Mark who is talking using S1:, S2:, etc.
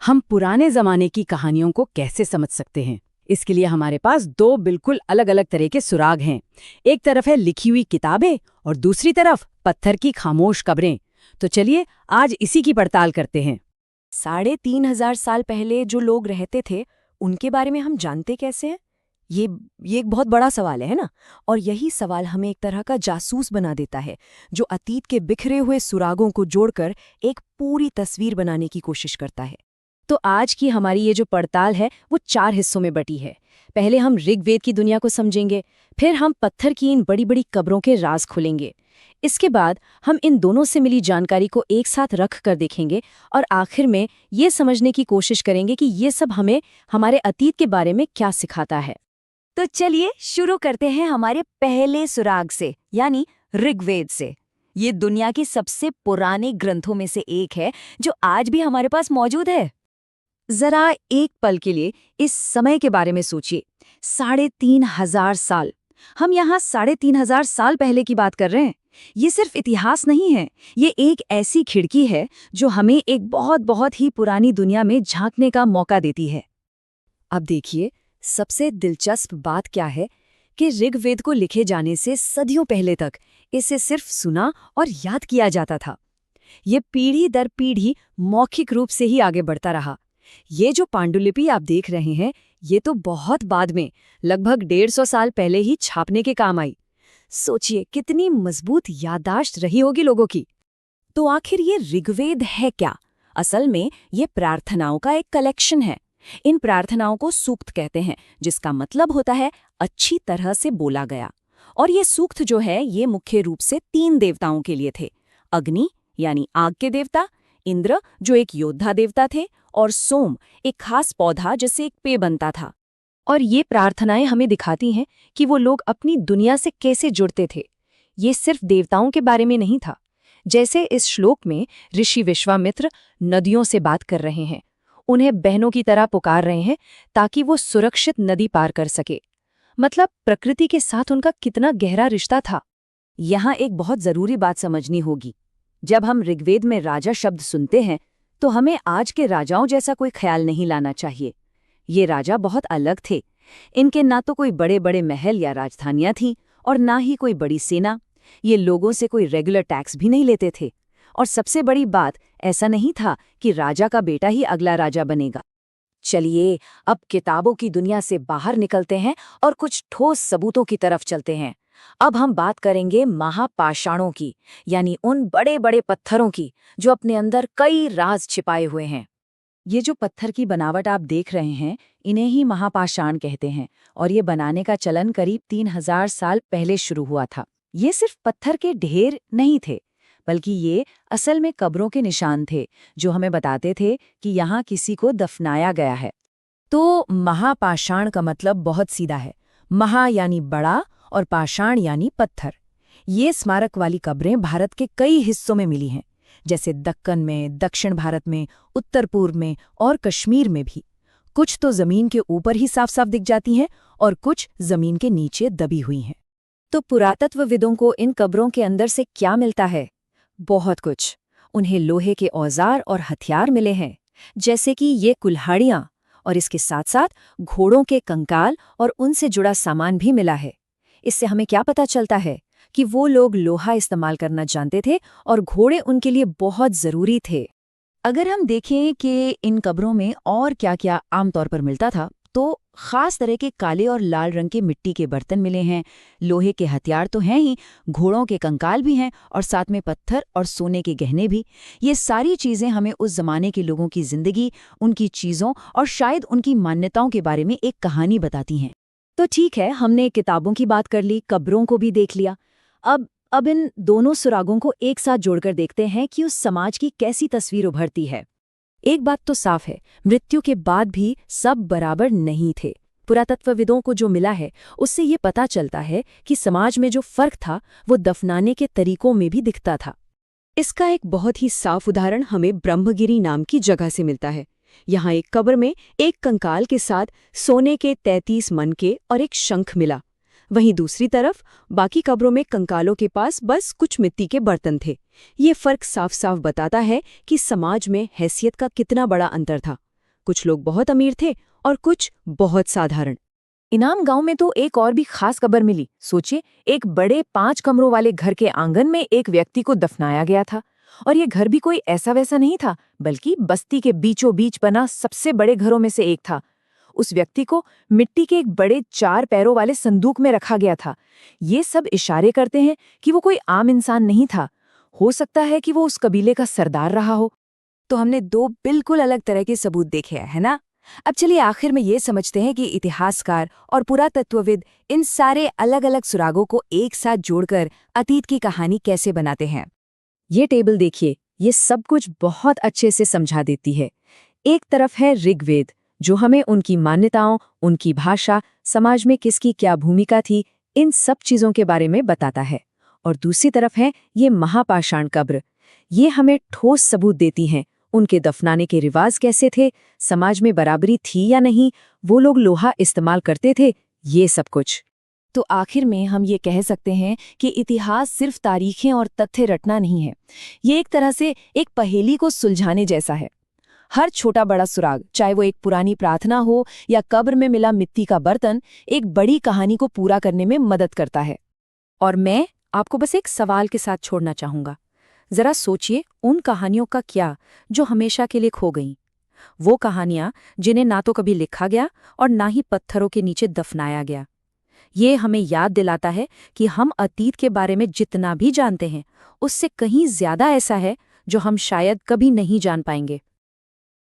S1: हम पुराने जमाने की कहानियों को कैसे समझ सकते हैं? इसके लिए हमारे पास दो बिल्कुल अलग अलग तरह के सुराग हैं। एक तरफ है लिखी हुई किताबें और दूसरी तरफ पत्थर की खामोश कब्रें। तो चलिए आज इसी की पड़ताल करते हैं।
S2: 3,500 साल पहले जो लोग रहते थे उनके बारे में हम जानते कैसे हैं? ये ये एक बहुत बड़ा सवाल है ना। और यही सवाल हमें एक तरह का जासूस बना देता है, जो अतीत के बिखरे हुए सुरागों को जोड़कर एक पूरी तस्वीर बनाने की कोशिश करता है।
S1: तो आज की हमारी ये जो पड़ताल है वो 4 हिस्सों में बटी है। पहले हम ऋग्वेद की दुनिया को समझेंगे, फिर हम पत्थर की इन बड़ी बड़ी कब्रों के राज खोलेंगे। इसके बाद हम इन दोनों से मिली जानकारी को एक साथ रख कर देखेंगे और आखिर में ये समझने की कोशिश करेंगे कि ये सब हमें हमारे अतीत के बारे में क्या सिखाता है।
S2: तो चलिए शुरू करते हैं हमारे पहले सुराग से, यानी ऋग्वेद से। ये दुनिया के सबसे पुराने ग्रंथों में से एक है जो आज भी हमारे पास मौजूद है।
S1: जरा एक पल के लिए इस समय के बारे में सोचिए। 3,500 साल। हम यहाँ 3,500 साल पहले की बात कर रहे हैं। ये सिर्फ इतिहास नहीं है, ये एक ऐसी खिड़की है जो हमें एक बहुत बहुत ही पुरानी दुनिया में झांकने का मौका देती है। अब देखिए, सबसे दिलचस्प बात क्या है कि ऋग्वेद को लिखे जाने से सदियों पहले तक इसे सिर्फ सुना और याद किया जाता था। ये पीढ़ी दर पीढ़ी मौखिक रूप से ही आगे बढ़ता रहा। ये जो पांडुलिपि आप देख रहे हैं, ये तो बहुत बाद में, लगभग 150 साल पहले ही छापने के काम आई। सोचिए कितनी मजबूत याददाश्त रही होगी लोगों की।
S2: तो आखिर ये ऋग्वेद है क्या? असल में ये प्रार्थनाओं का एक कलेक्शन है। इन प्रार्थनाओं को सूक्त कहते हैं, जिसका मतलब होता है अच्छी तरह से बोला गया। और ये सूक्त जो है ये मुख्य रूप से 3 देवताओं के लिए थे। अग्नि यानी आग के देवता, इंद्र जो एक योद्धा देवता थे, और सोम एक खास पौधा जिससे एक पेय बनता था।
S1: और ये प्रार्थनाएं हमें दिखाती हैं कि वो लोग अपनी दुनिया से कैसे जुड़ते थे। ये सिर्फ देवताओं के बारे में नहीं था। जैसे इस श्लोक में ऋषि विश्वामित्र नदियों से बात कर रहे हैं, उन्हें बहनों की तरह पुकार रहे हैं ताकि वो सुरक्षित नदी पार कर सके। मतलब प्रकृति के साथ उनका कितना गहरा रिश्ता था।
S2: यहाँ एक बहुत जरूरी बात समझनी होगी। जब हम ऋग्वेद में राजा शब्द सुनते हैं तो हमें आज के राजाओं जैसा कोई ख्याल नहीं लाना चाहिए। ये राजा बहुत अलग थे। इनके ना तो कोई बड़े बड़े महल या राजधानियां थीं और ना ही कोई बड़ी सेना। ये लोगों से कोई रेगुलर टैक्स भी नहीं लेते थे। और सबसे बड़ी बात, ऐसा नहीं था कि राजा का बेटा ही अगला राजा बनेगा।
S1: चलिए अब किताबों की दुनिया से बाहर निकलते हैं और कुछ ठोस सबूतों की तरफ चलते हैं। अब हम बात करेंगे महापाषाणों की, यानी उन बड़े बड़े पत्थरों की जो अपने अंदर कई राज छिपाए हुए हैं। ये जो पत्थर की बनावट आप देख रहे हैं, इन्हें ही महापाषाण कहते हैं। और ये बनाने का चलन करीब 3,000 साल पहले शुरू हुआ था। ये सिर्फ पत्थर के ढेर नहीं थे, बल्कि ये असल में कब्रों के निशान थे जो हमें बताते थे कि यहाँ किसी को दफनाया गया है। तो महापाषाण का मतलब बहुत सीधा है। महा यानी बड़ा और पाषाण यानी पत्थर। ये स्मारक वाली कब्रें भारत के कई हिस्सों में मिली हैं, जैसे दक्कन में, दक्षिण भारत में, उत्तर पूर्व में और कश्मीर में भी। कुछ तो जमीन के ऊपर ही साफ साफ दिख जाती हैं और कुछ जमीन के नीचे दबी हुई हैं। तो पुरातत्वविदों को इन कब्रों के अंदर से क्या मिलता है? बहुत कुछ। उन्हें लोहे के औजार और हथियार मिले हैं, जैसे कि ये कुल्हाड़ियाँ, और इसके साथ साथ घोड़ों के कंकाल और उनसे जुड़ा सामान भी मिला है। इससे हमें क्या पता चलता है कि वो लोग लोहा इस्तेमाल करना जानते थे और घोड़े उनके लिए बहुत ज़रूरी थे। अगर हम देखें कि इन कब्रों में और क्या क्या आमतौर पर मिलता था, तो खास तरह के काले और लाल रंग के मिट्टी के बर्तन मिले हैं, लोहे के हथियार तो हैं ही, घोड़ों के कंकाल भी हैं और साथ में पत्थर और सोने के गहने भी। ये सारी चीज़ें हमें उस जमाने के लोगों की जिंदगी, उनकी चीज़ों और शायद उनकी मान्यताओं के बारे में एक कहानी बताती हैं। तो ठीक है, हमने किताबों की बात कर ली, कब्रों को भी देख लिया। अब इन दोनों सुरागों को एक साथ जोड़कर देखते हैं कि उस समाज की कैसी तस्वीर उभरती है। एक बात तो साफ है, मृत्यु के बाद भी सब बराबर नहीं थे। पुरातत्वविदों को जो मिला है उससे ये पता चलता है कि समाज में जो फर्क था वो दफनाने के तरीकों में भी दिखता था। इसका एक बहुत ही साफ उदाहरण हमें ब्रह्मगिरी नाम की जगह से मिलता है। यहाँ एक कब्र में एक कंकाल के साथ सोने के 33 मनके और एक शंख मिला। वहीं दूसरी तरफ बाकी कब्रों में कंकालों के पास बस कुछ मिट्टी के बर्तन थे। ये फर्क साफ साफ बताता है कि समाज में हैसियत का कितना बड़ा अंतर था।
S2: कुछ लोग बहुत अमीर थे और कुछ बहुत साधारण।
S1: इनाम गांव में तो एक और भी खास खबर मिली। सोचिए, एक बड़े 5 कमरों वाले घर के आंगन में एक व्यक्ति को दफनाया गया था। और ये घर भी कोई ऐसा वैसा नहीं था, बल्कि बस्ती के बीचों बीच बना सबसे बड़े घरों में से एक था। उस व्यक्ति को मिट्टी के एक बड़े 4 पैरों वाले संदूक में रखा गया था। ये सब इशारे करते हैं कि वो कोई आम इंसान नहीं था। हो सकता है कि वो उस कबीले का सरदार रहा हो।
S2: तो हमने 2 बिल्कुल अलग तरह के सबूत देखे हैं, है ना? अब चलिए आखिर में ये समझते हैं कि इतिहासकार और पुरातत्वविद इन सारे अलग अलग सुरागों को एक साथ जोड़कर अतीत की कहानी कैसे बनाते हैं।
S1: ये टेबल देखिए, ये सब कुछ बहुत अच्छे से समझा देती है। एक तरफ है ऋग्वेद, जो हमें उनकी मान्यताओं, उनकी भाषा, समाज में किसकी क्या भूमिका थी, इन सब चीजों के बारे में बताता है। और दूसरी तरफ है ये महापाषाण कब्र। ये हमें ठोस सबूत देती हैं। उनके दफनाने के रिवाज कैसे थे, समाज में बराबरी थी या नहीं, वो लोग लोहा इस्तेमाल करते थे, ये सब कुछ।
S2: तो आखिर में हम ये कह सकते हैं कि इतिहास सिर्फ तारीखें और तथ्य रटना नहीं है। ये एक तरह से एक पहेली को सुलझाने जैसा है। हर छोटा बड़ा सुराग, चाहे वो एक पुरानी प्रार्थना हो या कब्र में मिला मिट्टी का बर्तन, एक बड़ी कहानी को पूरा करने में मदद करता है।
S1: और मैं आपको बस एक सवाल के साथ छोड़ना चाहूंगा। जरा सोचिए उन कहानियों का क्या जो हमेशा के लिए खो गईं। वो कहानियां जिन्हें ना तो कभी लिखा गया और ना ही पत्थरों के नीचे दफनाया गया। ये हमें याद दिलाता है कि हम अतीत के बारे में जितना भी जानते हैं, उससे कहीं ज्यादा ऐसा है जो हम शायद कभी नहीं जान पाएंगे।